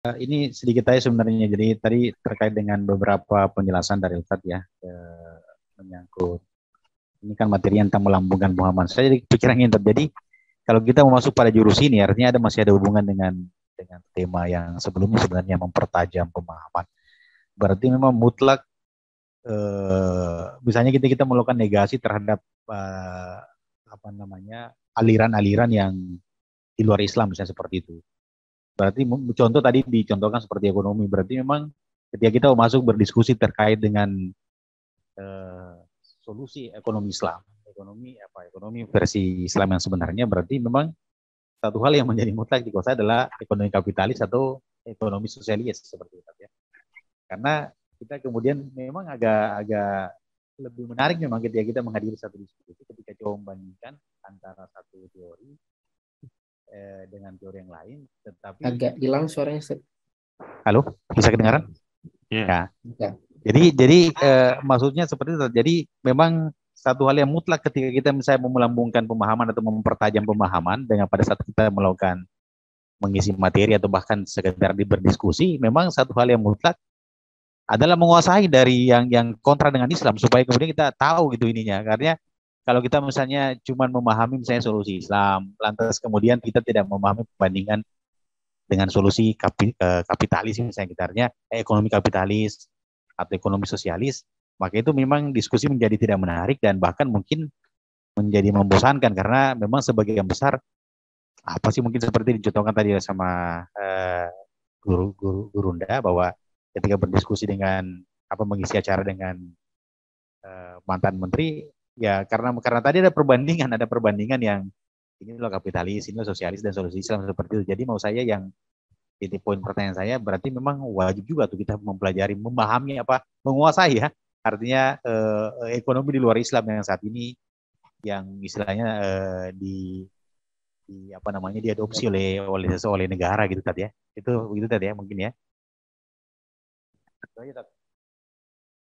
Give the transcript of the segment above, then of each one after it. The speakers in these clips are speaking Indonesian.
Ini sedikit aja sebenarnya. Jadi tadi terkait dengan beberapa penjelasan dari Ustadz ya, menyangkut ini kan materi tentang melambungkan pemahaman. Saya jadi pikiran ini terjadi kalau kita mau masuk pada jurus ini, artinya masih ada hubungan dengan tema yang sebelumnya sebenarnya mempertajam pemahaman. Berarti memang mutlak misalnya kita melakukan negasi terhadap apa namanya aliran-aliran yang di luar Islam misalnya seperti itu. Berarti contoh tadi dicontohkan seperti ekonomi. Berarti memang ketika kita masuk berdiskusi terkait dengan eh, solusi ekonomi Islam, ekonomi versi Islam yang sebenarnya, berarti memang satu hal yang menjadi mutlak di kosa adalah ekonomi kapitalis atau ekonomi sosialis seperti itu ya. Karena kita kemudian memang agak lebih menarik memang ketika kita menghadiri satu diskusi ketika coba membandingkan antara satu teori dengan teori yang lain, tetapi Agak hilang suaranya. halo, bisa kedengaran? Yeah. Ya. Jadi maksudnya seperti itu. Jadi memang satu hal yang mutlak ketika kita misalnya melambungkan pemahaman atau mempertajam pemahaman dengan pada saat kita melakukan mengisi materi atau bahkan sekedar berdiskusi, memang satu hal yang mutlak adalah menguasai dari yang kontra dengan Islam supaya kemudian kita tahu gitu ininya. Karena kalau kita misalnya cuma memahami misalnya solusi Islam, lantas kemudian kita tidak memahami perbandingan dengan solusi kapitalis misalnya kita artinya ekonomi kapitalis atau ekonomi sosialis, maka itu memang diskusi menjadi tidak menarik dan bahkan mungkin menjadi membosankan karena memang sebagian besar apa sih mungkin seperti dicontohkan tadi sama Gurunda bahwa ketika berdiskusi dengan apa mengisi acara dengan mantan menteri ya karena tadi ada perbandingan yang ini loh kapitalis, ini loh sosialis dan solusi Islam seperti itu. Jadi mau saya yang titik poin pertanyaan saya berarti memang wajib juga tuh kita mempelajari, memahami apa, menguasai ya. Artinya ekonomi di luar Islam yang saat ini yang istilahnya di apa namanya diadopsi oleh negara gitu tadi ya. Itu begitu tadi ya mungkin ya.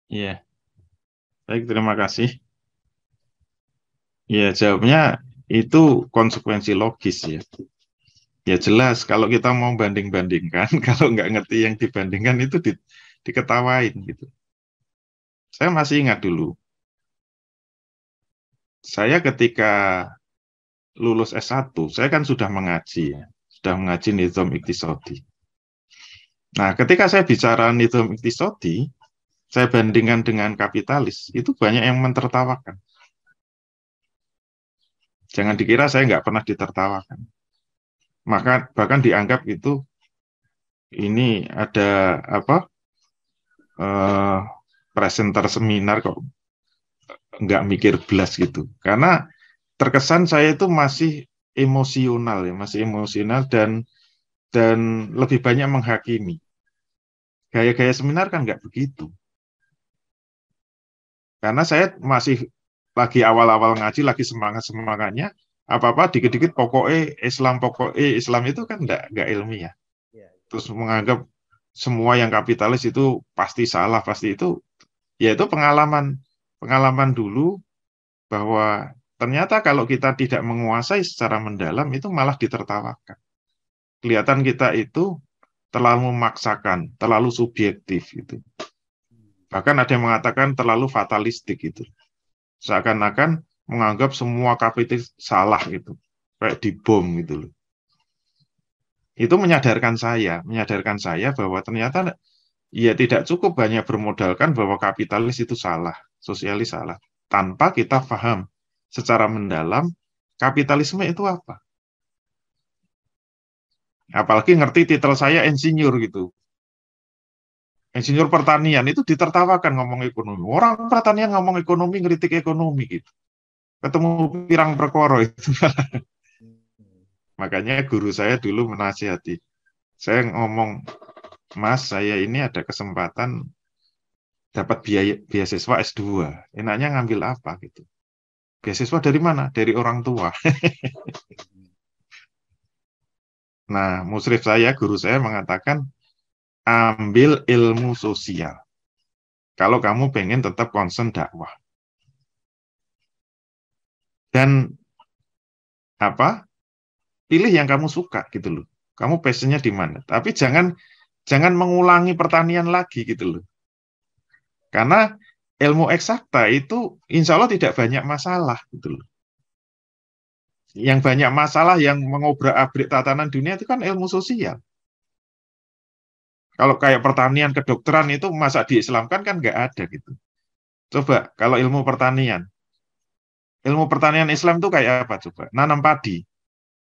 Iya. Baik, terima kasih. Ya, jawabnya itu konsekuensi logis ya. Ya jelas kalau kita mau banding-bandingkan, kalau nggak ngerti yang dibandingkan itu diketawain gitu. Saya masih ingat dulu, saya ketika lulus S1, saya kan sudah mengaji ya, sudah mengaji Nizam Iqtisadi. Nah, ketika saya bicara Nizam Iqtisadi, saya bandingkan dengan kapitalis, itu banyak yang mentertawakan. Jangan dikira saya nggak pernah ditertawakan. Maka bahkan dianggap itu ini ada apa presenter seminar kok nggak mikir belas gitu. Karena terkesan saya itu masih emosional ya, masih emosional dan lebih banyak menghakimi. Gaya-gaya seminar kan nggak begitu. Karena saya masih lagi awal-awal ngaji, lagi semangat-semangatnya, apa-apa dikit-dikit pokoknya Islam itu kan nggak ilmiah. Terus menganggap semua yang kapitalis itu pasti salah, pasti itu, ya itu pengalaman dulu bahwa ternyata kalau kita tidak menguasai secara mendalam itu malah ditertawakan. Kelihatan kita itu terlalu memaksakan, terlalu subjektif gitu. Bahkan ada yang mengatakan terlalu fatalistik gitu. Seakan-akan menganggap semua kapitalis salah gitu. Kayak dibom gitu loh. Itu menyadarkan saya bahwa ternyata ya tidak cukup hanya bermodalkan bahwa kapitalis itu salah, sosialis salah, tanpa kita paham secara mendalam kapitalisme itu apa. Apalagi ngerti titel saya insinyur gitu. Insinyur pertanian itu ditertawakan ngomong ekonomi. Orang pertanian ngomong ekonomi, ngeritik ekonomi gitu. Ketemu pirang perkara itu. Makanya guru saya dulu menasihati. Saya ngomong, Mas, saya ini ada kesempatan dapat beasiswa S2. Enaknya ngambil apa gitu. Beasiswa dari mana? Dari orang tua. Nah, musrif saya, guru saya mengatakan, ambil ilmu sosial. Kalau kamu pengen tetap concern dakwah. Dan apa? Pilih yang kamu suka gitu loh. Kamu passionnya di mana? Tapi jangan Jangan mengulangi pertanian lagi gitu loh. Karena ilmu eksakta itu insya Allah tidak banyak masalah gitu loh. Yang banyak masalah yang mengobrak-abrik tatanan dunia itu kan ilmu sosial. Kalau kayak pertanian, kedokteran itu masa diislamkan kan nggak ada gitu. Coba kalau ilmu pertanian Islam itu kayak apa coba? Nanam padi,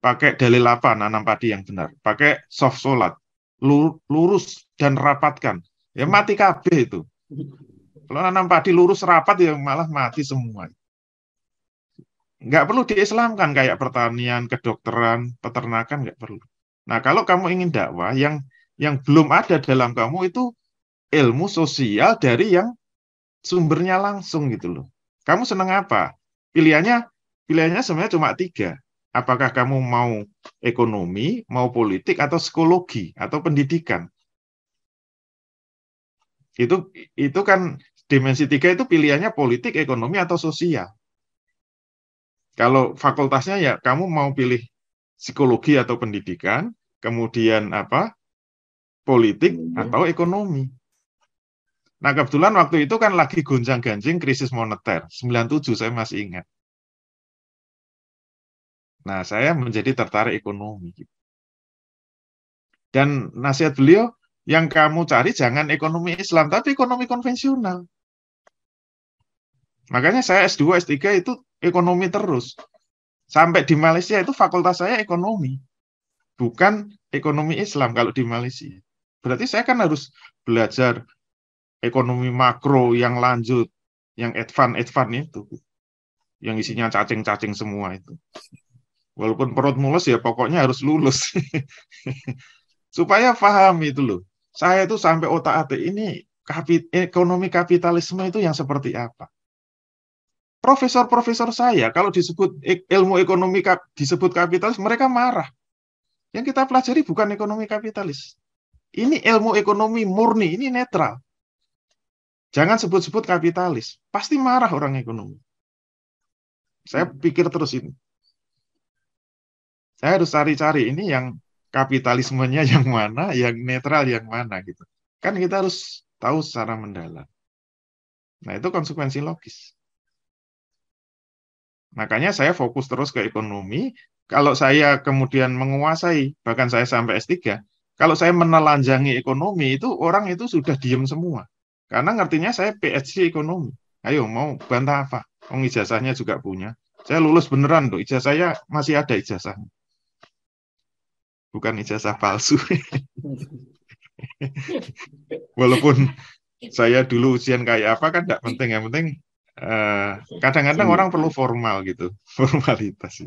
pakai dalil apa nanam padi yang benar? Pakai soft sholat, lurus dan rapatkan. Ya mati kabeh itu. Kalau nanam padi lurus rapat ya malah mati semua. Nggak perlu diislamkan kayak pertanian, kedokteran, peternakan nggak perlu. Nah kalau kamu ingin dakwah yang belum ada dalam kamu itu ilmu sosial dari yang sumbernya langsung gitu loh. Kamu senang apa? Pilihannya sebenarnya cuma 3. Apakah kamu mau ekonomi, mau politik, atau psikologi, atau pendidikan? Itu kan dimensi 3 itu pilihannya politik, ekonomi, atau sosial. Kalau fakultasnya ya kamu mau pilih psikologi atau pendidikan, kemudian apa? Politik atau ekonomi. Nah, kebetulan waktu itu kan lagi gonjang-ganjing krisis moneter. 97 saya masih ingat. Nah, saya menjadi tertarik ekonomi. Dan nasihat beliau, yang kamu cari jangan ekonomi Islam, tapi ekonomi konvensional. Makanya saya S2, S3 itu ekonomi terus. Sampai di Malaysia itu fakultas saya ekonomi. Bukan ekonomi Islam kalau di Malaysia. Berarti saya kan harus belajar ekonomi makro yang lanjut, yang advance itu. Yang isinya cacing-cacing semua itu. Walaupun perut mulus ya pokoknya harus lulus. Supaya paham itu loh. Saya itu sampai otak-atik ini ekonomi kapitalisme itu yang seperti apa. Profesor-profesor saya kalau disebut ilmu ekonomi disebut kapitalis mereka marah. Yang kita pelajari bukan ekonomi kapitalis. Ini ilmu ekonomi murni, ini netral. Jangan sebut-sebut kapitalis. Pasti marah orang ekonomi. Saya pikir terus ini. Saya harus cari-cari ini yang kapitalismenya yang mana, yang netral yang mana gitu. Kan kita harus tahu secara mendalam. Nah, itu konsekuensi logis. Makanya saya fokus terus ke ekonomi. Kalau saya kemudian menguasai, bahkan saya sampai S3, kalau saya menelanjangi ekonomi, itu orang itu sudah diem semua. Karena ngertinya saya PhD ekonomi. Ayo, mau bantah apa? Ijazahnya juga punya. Saya lulus beneran, tuh. Ijazah saya masih ada ijazahnya. Bukan ijazah palsu. Walaupun saya dulu ujian kayak apa kan tidak penting, yang penting kadang-kadang orang perlu formal gitu, formalitas.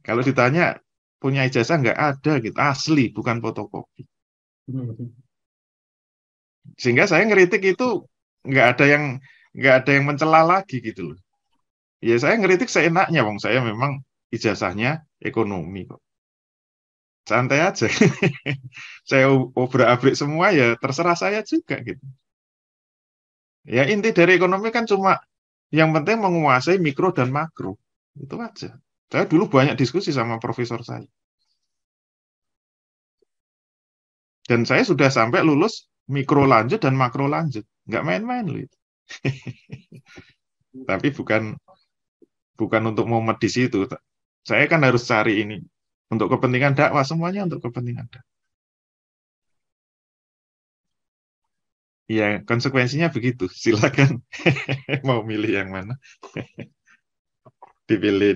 Kalau ditanya punya ijazah nggak ada gitu, asli bukan fotokopi. Sehingga saya ngeritik itu nggak ada yang mencela lagi gitu loh. Ya saya ngeritik seenaknya, wong saya memang ijazahnya ekonomi kok. Santai aja. Saya obrak-abrik semua ya terserah saya juga gitu. Ya inti dari ekonomi kan cuma yang penting menguasai mikro dan makro. Itu aja. Saya dulu banyak diskusi sama profesor saya. Dan saya sudah sampai lulus mikro lanjut dan makro lanjut. Nggak main-main loh itu. Tapi bukan untuk momen di situ. Saya kan harus cari ini. Untuk kepentingan dakwah, semuanya untuk kepentingan dakwah. Ya, konsekuensinya begitu. Silakan mau milih yang mana. Dipilih.